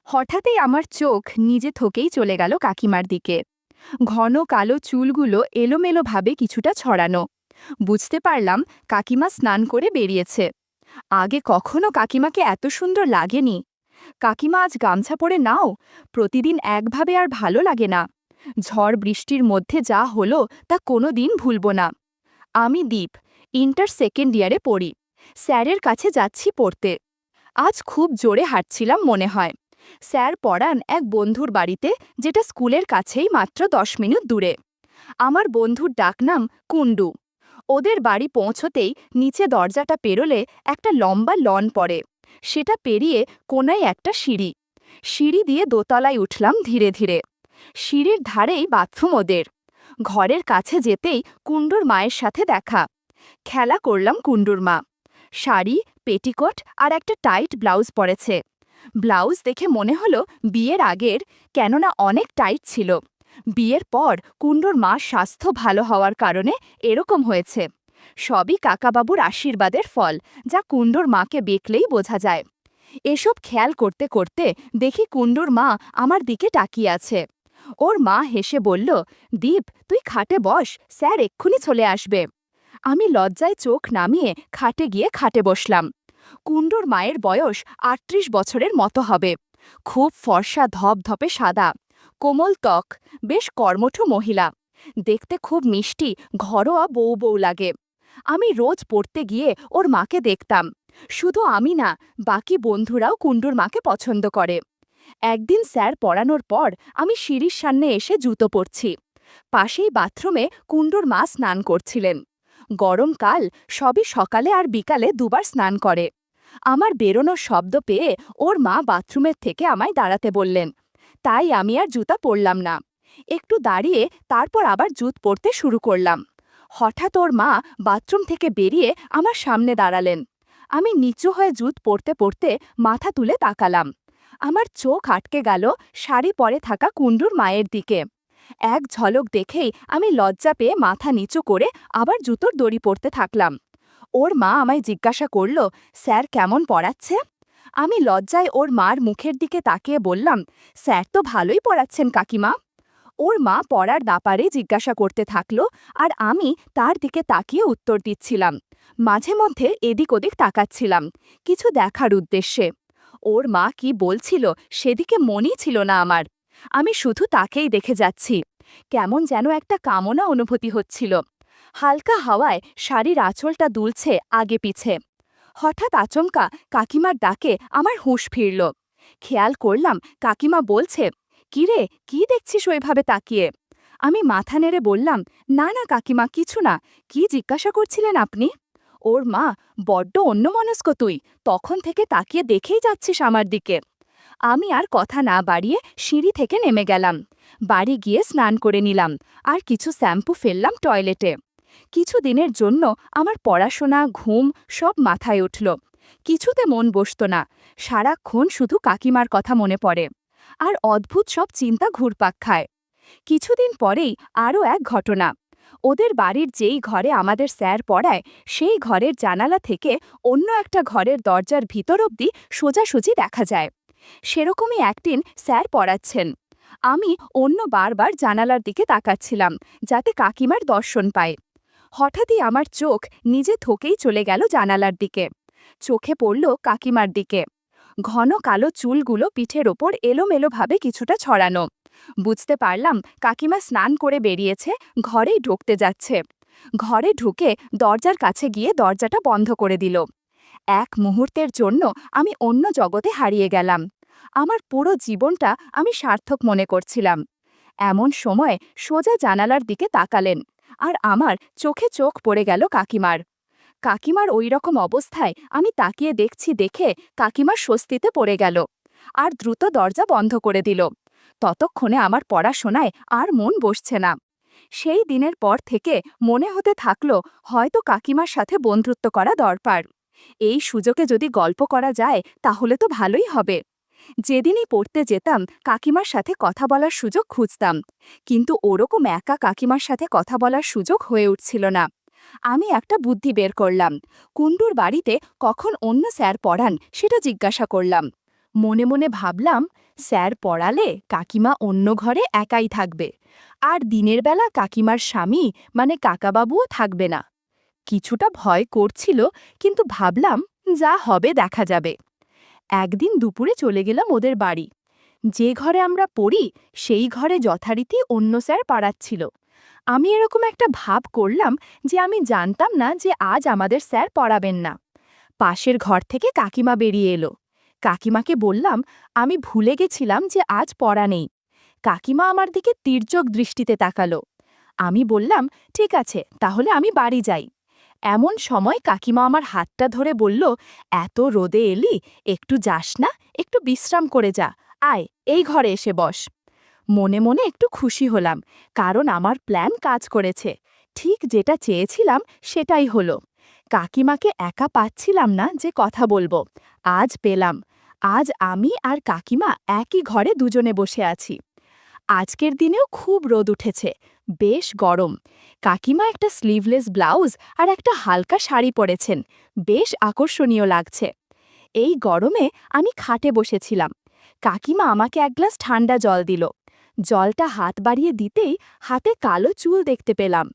হঠাৎই আমার চোখ নিজে থেকেই চলে গেল কাকিমার দিকে। ঘন কালো চুলগুলো এলোমেলোভাবে কিছুটা ছড়ানো। বুঝতে পারলাম কাকিমা স্নান করে বেরিয়েছে। আগে কখনো কাকিমাকে এত সুন্দর লাগেনি। কাকিমা আজ গামছা পরে নাও, প্রতিদিন একভাবে আর ভালো লাগে না। ঝড় বৃষ্টির মধ্যে যা হলো তা কোনো দিন ভুলব না। আমি দীপ, ইন্টার সেকেন্ড ইয়ারে পড়ি। স্যারের কাছে যাচ্ছি পড়তে। আজ খুব জোরে হাঁটছিলাম মনে হয়। স্যার পড়ান এক বন্ধুর বাড়িতে, যেটা স্কুলের কাছেই মাত্র 10 মিনিট দূরে। আমার বন্ধুর ডাকনাম কুণ্ডু। ওদের বাড়ি পৌঁছতেই নিচে দরজাটা পেরোলে একটা লম্বা লন পড়ে। সেটা পেরিয়ে কোনায় একটা সিঁড়ি। সিঁড়ি দিয়ে দোতলায় উঠলাম ধীরে ধীরে। সিঁড়ির ধারেই বাথরুম ওদের। ঘরের কাছে যেতেই কুণ্ডুর মায়ের সাথে দেখা। খেলা করলাম কুণ্ডুর মা। শাড়ি, পেটিকোট আর একটা টাইট ব্লাউজ পরেছে। ব্লাউজ দেখে মনে হলো বিয়ের আগের, কেননা অনেক টাইট ছিল। বিয়ের পর কুণ্ডুর মার স্বাস্থ্য ভালো হওয়ার কারণে এরকম হয়েছে। সবই কাকাবাবুর আশীর্বাদের ফল, যা কুণ্ডুর মাকে দেখলেই বোঝা যায়। এসব খেয়াল করতে করতে দেখি কুণ্ডুর মা আমার দিকে তাকিয়ে আছে। ওর মা হেসে বলল, দীপ, তুই খাটে বস, স্যার এক্ষুনি চলে আসবে। আমি লজ্জায় চোখ নামিয়ে খাটে গিয়ে খাটে বসলাম। কুণ্ডুর মায়ের বয়স ৩৮ বছরের মতো হবে। খুব ফর্সা, ধপধপে সাদা, কোমল ত্বক, বেশ কর্মঠ মহিলা। দেখতে খুব মিষ্টি, ঘরোয়া বউ বউ লাগে। আমি রোজ পড়তে গিয়ে ওর মাকে দেখতাম। শুধু আমি না, বাকি বন্ধুরাও কুণ্ডুর মাকে পছন্দ করে। একদিন স্যার পড়ানোর পর আমি সিঁড়ির সামনে এসে জুতো পরছি। পাশেই বাথরুমে কুণ্ডুর মা স্নান করছিলেন। গরমকাল, সবই সকালে আর বিকালে দুবার স্নান করে। আমার বেরোনোর শব্দ পেয়ে ওর মা বাথরুমের থেকে আমায় দাঁড়াতে বললেন। তাই আমি আর জুতা পরলাম না। একটু দাঁড়িয়ে তারপর আবার জুত পরতে শুরু করলাম। হঠাৎ ওর মা বাথরুম থেকে বেরিয়ে আমার সামনে দাঁড়ালেন। আমি নিচু হয়ে জুত পরতে পরতে মাথা তুলে তাকালাম। আমার চোখ আটকে গেল শাড়ি পরে থাকা কুণ্ডুর মায়ের দিকে। এক ঝলক দেখেই আমি লজ্জা পেয়ে মাথা নিচু করে আবার জুতোর দড়ি পরতে থাকলাম। ওর মা আমায় জিজ্ঞাসা করল, স্যার কেমন পড়াচ্ছে? আমি লজ্জায় ওর মার মুখের দিকে তাকিয়ে বললাম, স্যার তো ভালোই পড়াচ্ছেন কাকিমা। ওর মা পড়ার ব্যাপারে জিজ্ঞাসা করতে থাকল, আর আমি তার দিকে তাকিয়ে উত্তর দিচ্ছিলাম। মাঝে মধ্যে এদিক ওদিক তাকাচ্ছিলাম, কিছু দেখার উদ্দেশ্যে। ওর মা কি বলছিল সেদিকে মনই ছিল না আমার। আমি শুধু তাকেই দেখে যাচ্ছি। কেমন যেন একটা কামনা অনুভূতি হচ্ছিল। হালকা হাওয়ায় শাড়ির আঁচলটা দুলছে আগে পিছে। হঠাৎ আচমকা কাকিমার ডাকে আমার হুঁশ ফিরল। খেয়াল করলাম কাকিমা বলছে, কিরে, কি দেখছিস ওইভাবে তাকিয়ে? আমি মাথা নেড়ে বললাম, না না কাকিমা, কিছু না। কি জিজ্ঞাসা করছিলেন আপনি? ওর মা, বড্ড অন্যমনস্ক তুই, তখন থেকে তাকিয়ে দেখেই যাচ্ছিস আমার দিকে। আমি আর কথা না বাড়িয়ে সিঁড়ি থেকে নেমে গেলাম। বাড়ি গিয়ে স্নান করে নিলাম, আর কিছু শ্যাম্পু ফেললাম টয়লেটে। কিছু দিনের জন্য আমার পড়াশোনা, ঘুম সব মাথায় উঠল। কিছুতে মন বসত না। সারাক্ষণ শুধু কাকিমার কথা মনে পড়ে। আর অদ্ভুত সব চিন্তা ঘুরপাক খায়। কিছুদিন পরেই আরও এক ঘটনা। ওদের বাড়ির যেই ঘরে আমাদের স্যার পড়ায়, সেই ঘরের জানালা থেকে অন্য একটা ঘরের দরজার ভিতর অবধি সোজাসুজি দেখা যায়। সেরকমই একদিন স্যার পড়াচ্ছেন। আমি অন্য বারবার জানালার দিকে তাকাচ্ছিলাম, যাতে কাকিমার দর্শন পায়। হঠাৎই আমার চোখ নিজে থেকেই চলে গেল জানালার দিকে। চোখে পড়ল কাকিমার দিকে। ঘন কালো চুলগুলো পিঠের ওপর এলোমেলোভাবে কিছুটা ছড়ানো। বুঝতে পারলাম কাকিমা স্নান করে বেরিয়েছে, ঘরেই ঢুকতে যাচ্ছে। ঘরে ঢুকে দরজার কাছে গিয়ে দরজাটা বন্ধ করে দিল। এক মুহূর্তের জন্য আমি অন্য জগতে হারিয়ে গেলাম। আমার পুরো জীবনটা আমি সার্থক মনে করছিলাম। এমন সময় সোজা জানালার দিকে তাকালেন, আর আমার চোখে চোখ পড়ে গেল কাকিমার। কাকিমার ওই রকম অবস্থায় আমি তাকিয়ে দেখছি দেখে কাকিমার স্বস্তিতে পড়ে গেল, আর দ্রুত দরজা বন্ধ করে দিল। ততক্ষণে আমার পড়াশোনায় আর মন বসছে না। সেই দিনের পর থেকে মনে হতে থাকলো হয়তো কাকিমার সাথে বন্ধুত্ব করা দরকার। এই সুযোগে যদি গল্প করা যায় তাহলে তো ভালোই হবে। যেদিনই পড়তে যেতাম কাকিমার সাথে কথা বলার সুযোগ খুঁজতাম, কিন্তু ওরকম একা কাকিমার সাথে কথা বলার সুযোগ হয়ে উঠছিল না। আমি একটা বুদ্ধি বের করলাম। কুণ্ডুর বাড়িতে কখন অন্য স্যার পড়ান সেটা জিজ্ঞাসা করলাম। মনে মনে ভাবলাম, স্যার পড়ালে কাকিমা অন্য ঘরে একাই থাকবে, আর দিনের বেলা কাকিমার স্বামী মানে কাকাবাবুও থাকবে না। কিছুটা ভয় করছিল, কিন্তু ভাবলাম যা হবে দেখা যাবে। একদিন দুপুরে চলে গেলাম ওদের বাড়ি। যে ঘরে আমরা পড়ি সেই ঘরে যথারীতি অন্য স্যার পড়াচ্ছিল। আমি এরকম একটা ভাব করলাম যে আমি জানতাম না যে আজ আমাদের স্যার পড়াবেন না। পাশের ঘর থেকে কাকিমা বেরিয়ে এলো। কাকিমাকে বললাম, আমি ভুলে গেছিলাম যে আজ পড়া নেই। কাকিমা আমার দিকে তির্যক দৃষ্টিতে তাকালো। আমি বললাম, ঠিক আছে, তাহলে আমি বাড়ি যাই। এমন সময় কাকিমা আমার হাতটা ধরে বলল, এত রোদে এলি, একটু যাস না, একটু বিশ্রাম করে যা, আয় এই ঘরে এসে বস। মনে মনে একটু খুশি হলাম, কারণ আমার প্ল্যান কাজ করেছে। ঠিক যেটা চেয়েছিলাম সেটাই হলো। কাকিমাকে একা পাচ্ছিলাম না যে কথা বলবো, আজ পেলাম। আজ আমি আর কাকিমা একই ঘরে দুজনে বসে আছি। আজকের দিনেও খুব রোদ উঠেছে, বেশ গরম। কাকিমা একটা স্লিভলেস ব্লাউজ আর একটা হালকা শাড়ি পরেছেন, বেশ আকর্ষণীয় লাগছে। এই গরমে আমি খাটে বসেছিলাম। কাকিমা আমাকে এক গ্লাস ঠান্ডা জল দিল। জলটা হাত বাড়িয়ে দিতেই হাতে কালো চুল দেখতে পেলাম।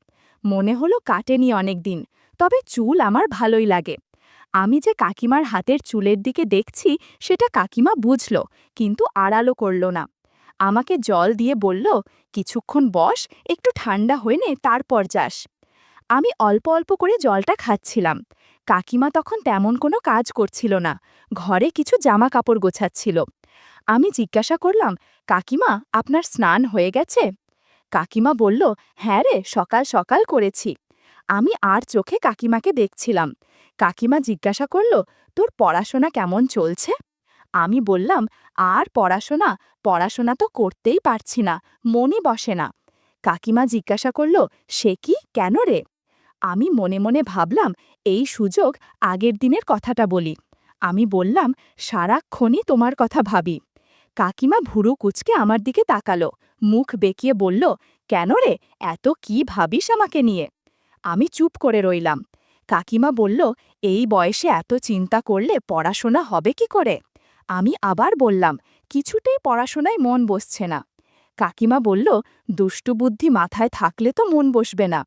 মনে হলো কাটেনি অনেকদিন, তবে চুল আমার ভালোই লাগে। আমি যে কাকিমার হাতের চুলের দিকে দেখছি সেটা কাকিমা বুঝল, কিন্তু আড়ালো করল না। আমাকে জল দিয়ে বলল, কিছুক্ষণ বস, একটু ঠান্ডা হয়ে নে, তারপর যাস। আমি অল্প অল্প করে জলটা খাচ্ছিলাম। কাকিমা তখন তেমন কোনো কাজ করছিল না, ঘরে কিছু জামা কাপড় গোছাচ্ছিল। আমি জিজ্ঞাসা করলাম, কাকিমা, আপনার স্নান হয়ে গেছে? কাকিমা বলল, হ্যাঁ রে, সকাল সকাল করেছি। আমি আর চোখে কাকিমাকে দেখছিলাম। কাকিমা জিজ্ঞাসা করল, তোর পড়াশোনা কেমন চলছে? আমি বললাম, আর পড়াশোনা, পড়াশোনা তো করতেই পারছি না, মনই বসে না। কাকিমা জিজ্ঞাসা করল, সে কি, কেন রে? আমি মনে মনে ভাবলাম, এই সুযোগ আগের দিনের কথাটা বলি। আমি বললাম, সারাক্ষণই তোমার কথা ভাবি। কাকিমা ভুরু কুচকে আমার দিকে তাকালো, মুখ বেঁকিয়ে বলল, কেন রে, এত কি ভাবিস আমাকে নিয়ে? আমি চুপ করে রইলাম। কাকিমা বলল, এই বয়সে এত চিন্তা করলে পড়াশোনা হবে কি করে? আমি আবার বললাম, কিছুতেই পড়াশোনায় মন বসছে না। কাকিমা বলল, দুষ্টু বুদ্ধি মাথায় থাকলে তো মন বসবে না।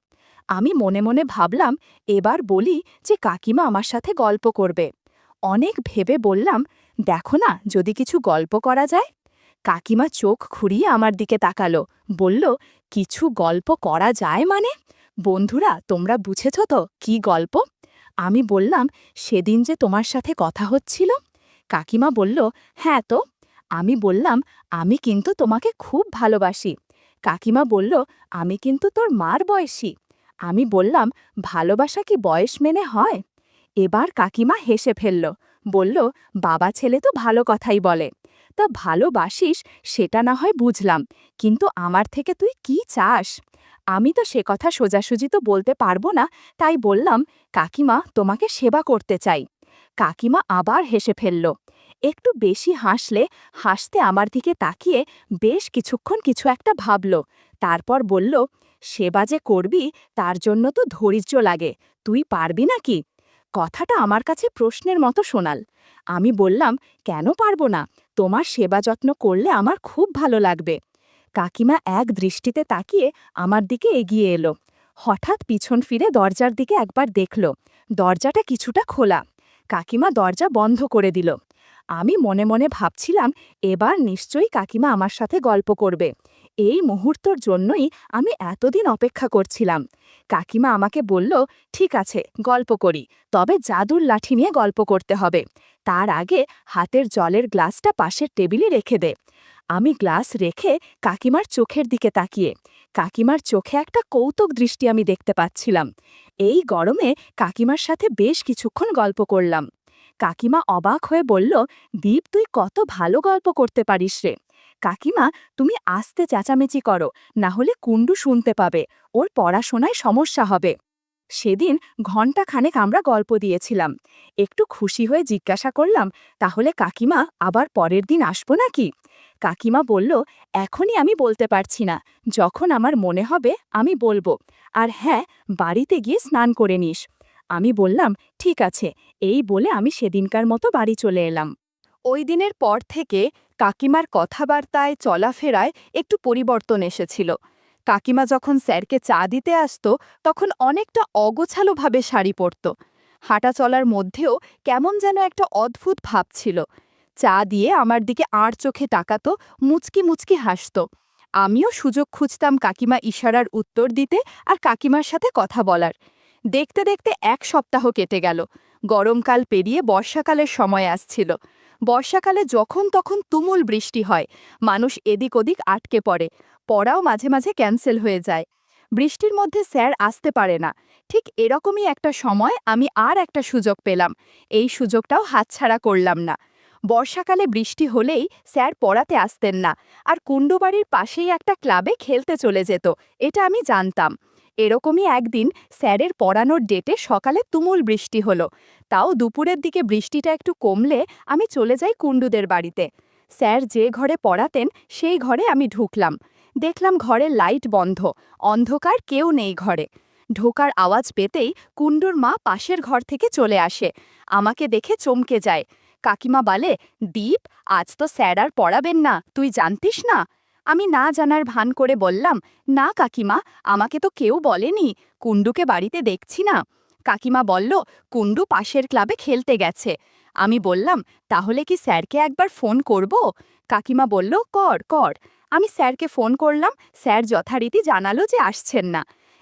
আমি মনে মনে ভাবলাম, এবার বলি যে কাকিমা আমার সাথে গল্প করবে। অনেক ভেবে বললাম, দেখো না, যদি কিছু গল্প করা যায়। কাকিমা চোখ খুঁড়িয়ে আমার দিকে তাকালো, বলল, কিছু গল্প করা যায় মানে? বন্ধুরা, তোমরা বুঝেছ তো কি গল্প? আমি বললাম, সেদিন যে তোমার সাথে কথা হচ্ছিল। কাকিমা বলল, হ্যাঁ তো। আমি বললাম, আমি কিন্তু তোমাকে খুব ভালোবাসি। কাকিমা বলল, আমি কিন্তু তোর মার বয়সী। আমি বললাম, ভালোবাসা কি বয়স মেনে হয়? এবার কাকিমা হেসে ফেলল, বলল, বাবা ছেলে তো ভালো কথাই বলে। তা ভালোবাসিস সেটা না হয় বুঝলাম, কিন্তু আমার থেকে তুই কি চাস? আমি তো সে কথা সোজাসুজি তো বলতে পারবো না, তাই বললাম, কাকিমা, তোমাকে সেবা করতে চাই। কাকিমা আবার হেসে ফেলল, একটু বেশি হাসলে। হাসতে আমার দিকে তাকিয়ে বেশ কিছুক্ষণ কিছু একটা ভাবল, তারপর বলল, সেবা যে করবি তার জন্য তো ধৈর্য লাগে, তুই পারবি নাকি? কথাটা আমার কাছে প্রশ্নের মতো শোনাল। আমি বললাম, কেন পারবো না? তোমার সেবা যত্ন করলে আমার খুব ভালো লাগবে। কাকিমা এক দৃষ্টিতে তাকিয়ে আমার দিকে এগিয়ে এলো। হঠাৎ পিছন ফিরে দরজার দিকে একবার দেখল, দরজাটা কিছুটা খোলা। কাকিমা দরজা বন্ধ করে দিল। আমি মনে মনে ভাবছিলাম, এবার নিশ্চয়ই কাকিমা আমার সাথে গল্প করবে। এই মুহূর্তর জন্যই আমি এতদিন অপেক্ষা করছিলাম। কাকিমা আমাকে বলল, ঠিক আছে, গল্প করি, তবে জাদুর লাঠি নিয়ে গল্প করতে হবে। তার আগে হাতের জলের গ্লাসটা পাশের টেবিলে রেখে দে। আমি গ্লাস রেখে কাকিমার চোখের দিকে তাকিয়ে, কাকিমার চোখে একটা কৌতুক দৃষ্টি আমি দেখতে পাচ্ছিলাম। এই গরমে কাকিমার সাথে বেশ কিছুক্ষণ গল্প করলাম। কাকিমা অবাক হয়ে বলল, দীপ, তুই কত ভালো গল্প করতে পারিস রে। কাকিমা, তুমি আস্তে চেঁচামেচি করো, না হলে কুণ্ডু শুনতে পাবে, ওর পড়াশোনায় সমস্যা হবে। সেদিন ঘণ্টাখানেক আমরা গল্প দিয়েছিলাম। একটু খুশি হয়ে জিজ্ঞাসা করলাম, তাহলে কাকিমা, আবার পরের দিন আসবো নাকি? কাকিমা বলল, এখনই আমি বলতে পারছি না, যখন আমার মনে হবে আমি বলবো। আর হ্যাঁ, বাড়িতে গিয়ে স্নান করে নিস। আমি বললাম, ঠিক আছে। এই বলে আমি সেদিনকার মতো বাড়ি চলে এলাম। ওই দিনের পর থেকে কাকিমার কথাবার্তায় চলাফেরায় একটু পরিবর্তন এসেছিল। কাকিমা যখন স্যারকে চা দিতে আসতো তখন অনেকটা অগোছালোভাবে শাড়ি পরত। হাঁটা চলার মধ্যেও কেমন যেন একটা অদ্ভুত ভাব ছিল। চা দিয়ে আমার দিকে আড় চোখে তাকাতো, মুচকি মুচকি হাসত। আমিও সুযোগ খুঁজতাম কাকিমা ইশারার উত্তর দিতে আর কাকিমার সাথে কথা বলার। দেখতে দেখতে 1 সপ্তাহ কেটে গেল। গরমকাল পেরিয়ে বর্ষাকালের সময় আসছিল। বর্ষাকালে যখন তখন তুমুল বৃষ্টি হয়, মানুষ এদিক ওদিক আটকে পড়ে, পড়াও মাঝে মাঝে ক্যান্সেল হয়ে যায়। বৃষ্টির মধ্যে স্যার আসতে পারে না। ঠিক এরকমই একটা সময় আমি আর একটা সুযোগ পেলাম। এই সুযোগটাও হাতছাড়া করলাম না। বর্ষাকালে বৃষ্টি হলেই স্যার পড়াতে আসতেন না, আর কুণ্ডুবাড়ির পাশেই একটা ক্লাবে খেলতে চলে যেত। এটা আমি জানতাম। এরকমই একদিন স্যারের পড়ানোর ডেটে সকালে তুমুল বৃষ্টি হলো। তাও দুপুরের দিকে বৃষ্টিটা একটু কমলে আমি চলে যাই কুণ্ডুদের বাড়িতে। স্যার যে ঘরে পড়াতেন সেই ঘরে আমি ঢুকলাম। দেখলাম ঘরের লাইট বন্ধ, অন্ধকার, কেউ নেই ঘরে। ঢোকার আওয়াজ পেতেই কুণ্ডুর মা পাশের ঘর থেকে চলে আসে। আমাকে দেখে চমকে যায়। কাকিমা বলে, দীপ, আজ তো স্যার আর পড়াবেন না, তুই জানতিস না? আমি না জানার ভান করে বললাম, না কাকিমা, আমাকে তো কেউ বলেনি, কুণ্ডুকে বাড়িতে দেখছি না। কাকিমা বলল, কুণ্ডু পাশের ক্লাবে খেলতে গেছে। আমি বললাম, তাহলে কি স্যারকে একবার ফোন করব? কাকিমা বলল, কর কর। আমি স্যারকে ফোন করলাম। স্যার যথারীতি জানালো যে আসছেন না।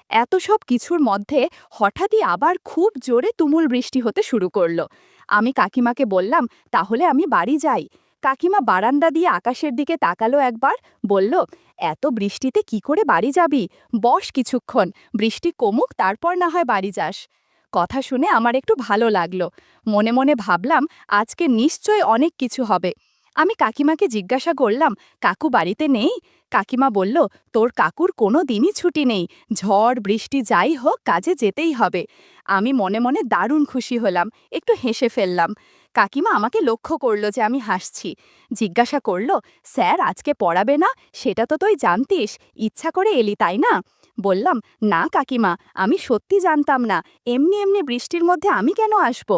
এত সব কিছুর মধ্যে হঠাৎই আবার খুব জোরে তুমুল বৃষ্টি হতে শুরু করলো। আমি কাকিমাকে বললাম, তাহলে আমি বাড়ি যাই। কাকিমা বারান্দা দিয়ে আকাশের দিকে তাকালো একবার, বলল, এত বৃষ্টিতে কি করে বাড়ি যাবি? বস কিছুক্ষণ, বৃষ্টি কমুক, তারপর না হয় বাড়ি যাস। কথা শুনে আমার একটু ভালো লাগলো। মনে মনে ভাবলাম, আজকে নিশ্চয় অনেক কিছু হবে। আমি কাকিমাকে জিজ্ঞাসা করলাম, কাকু বাড়িতে নেই? কাকিমা বলল, তোর কাকুর কোনো দিনই ছুটি নেই, ঝড় বৃষ্টি যাই হোক কাজে যেতেই হবে। আমি মনে মনে দারুণ খুশি হলাম, একটু হেসে ফেললাম। কাকিমা আমাকে লক্ষ্য করল যে আমি হাসছি। জিজ্ঞাসা করল, স্যার আজকে পড়াবে না? সেটা তো তুই জানতিস, ইচ্ছা করে এলি তাই না? বললাম, না কাকিমা, আমি সত্যি জানতাম না, এমনি এমনি বৃষ্টির মধ্যে আমি কেন আসব?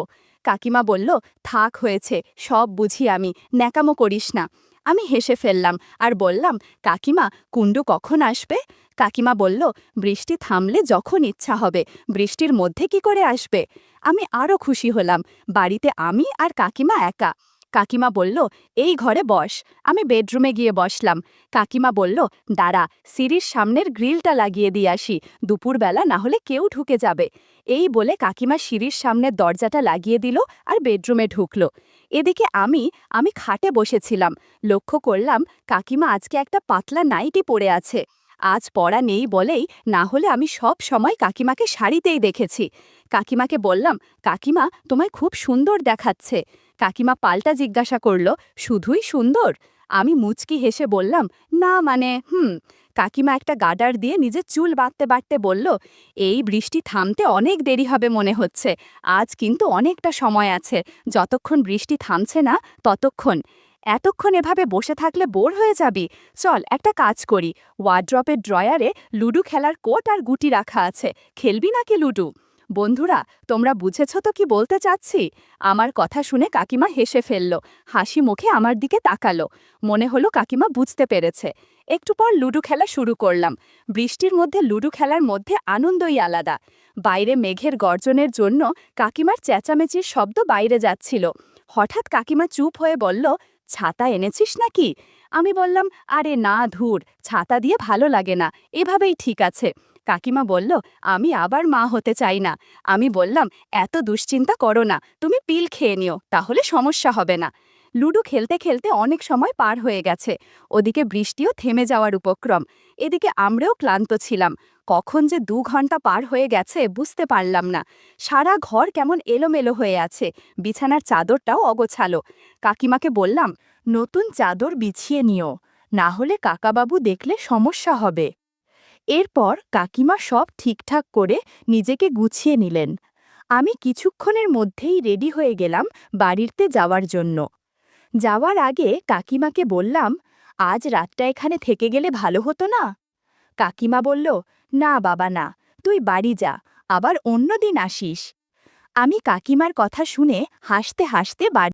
কাকিমা বলল, থাক হয়েছে, সব বুঝি আমি, ন্যাকামো করিস না। আমি হেসে ফেললাম আর বললাম, কাকিমা, কুণ্ডু কখন আসবে? কাকিমা বলল, বৃষ্টি থামলে যখন ইচ্ছা হবে, বৃষ্টির মধ্যে কি করে আসবে? আমি আরও খুশি হলাম। বাড়িতে আমি আর কাকিমা একা। কাকিমা বলল, এই ঘরে বস। আমি বেডরুমে গিয়ে বসলাম। কাকিমা বলল, দাঁড়া, সিঁড়ির সামনের গ্রিলটা লাগিয়ে দিয়ে আসি, দুপুরবেলা না হলে কেউ ঢুকে যাবে। এই বলে কাকিমা সিঁড়ির সামনের দরজাটা লাগিয়ে দিল আর বেডরুমে ঢুকল। এদিকে আমি খাটে বসেছিলাম। লক্ষ্য করলাম কাকিমা আজকে একটা পাতলা নাইটি পরে আছে। আজ পড়া নেই বলেই, না হলে আমি সব সময় কাকিমাকে শাড়িতেই দেখেছি। কাকিমাকে বললাম, কাকিমা, তোমায় খুব সুন্দর দেখাচ্ছে। কাকিমা পাল্টা জিজ্ঞাসা করল, শুধুই সুন্দর? আমি মুচকি হেসে বললাম, না মানে কাকিমা একটা গার্ডার দিয়ে নিজের চুল বাঁধতে বাঁধতে বলল, এই বৃষ্টি থামতে অনেক দেরি হবে মনে হচ্ছে। আজ কিন্তু অনেকটা সময় আছে, যতক্ষণ বৃষ্টি থামছে না ততক্ষণ। এতক্ষণ এভাবে বসে থাকলে বোর হয়ে যাবি। চল একটা কাজ করি, ওয়ার্ড্রপের ড্রয়ারে লুডো খেলার কোট আর গুটি রাখা আছে, খেলবি নাকি লুডো? বন্ধুরা, তোমরা বুঝেছ তো কি বলতে চাচ্ছি? আমার কথা শুনে কাকিমা হেসে ফেলল, হাসি মুখে আমার দিকে তাকালো। মনে হলো কাকিমা বুঝতে পেরেছে। একটু পর লুডো খেলা শুরু করলাম। বৃষ্টির মধ্যে লুডো খেলার মধ্যে আনন্দই আলাদা। বাইরে মেঘের গর্জনের জন্য কাকিমার চেঁচামেচির শব্দ বাইরে যাচ্ছিল। হঠাৎ কাকিমা চুপ হয়ে বলল, ছাতা এনেছিস নাকি? আমি বললাম, আরে না, ধুর, ছাতা দিয়ে ভালো লাগে না, এভাবেই ঠিক আছে। কাকিমা বলল, আমি আবার মা হতে চাই না। আমি বললাম, এত দুশ্চিন্তা করো না, তুমি পিল খেয়ে নিও, তাহলে সমস্যা হবে না। লুডো খেলতে খেলতে অনেক সময় পার হয়ে গেছে। ওদিকে বৃষ্টিও থেমে যাওয়ার উপক্রম। এদিকে আমরাও ক্লান্ত ছিলাম। কখন যে 2 ঘন্টা পার হয়ে গেছে বুঝতে পারলাম না। সারা ঘর কেমন এলোমেলো হয়ে আছে, বিছানার চাদরটাও অগোছালো। কাকিমাকে বললাম, নতুন চাদর বিছিয়ে নিও, না হলে কাকাবাবু দেখলে সমস্যা হবে। এরপর কাকিমা সব ঠিকঠাক করে নিজেকে গুছিয়ে নিলেন। আমি কিছুক্ষণের মধ্যেই রেডি হয়ে গেলাম বাড়িতে যাওয়ার জন্য। যাওয়ার আগে কাকিমাকে বললাম, আজ রাতটা এখানে থেকে গেলে ভালো হতো না? কাকিমা বলল, না বাবা না, তুই বাড়ি যা, আবার অন্য দিন আসিস। আমি কাকিমার কথা শুনে হাসতে হাসতে বাড়ি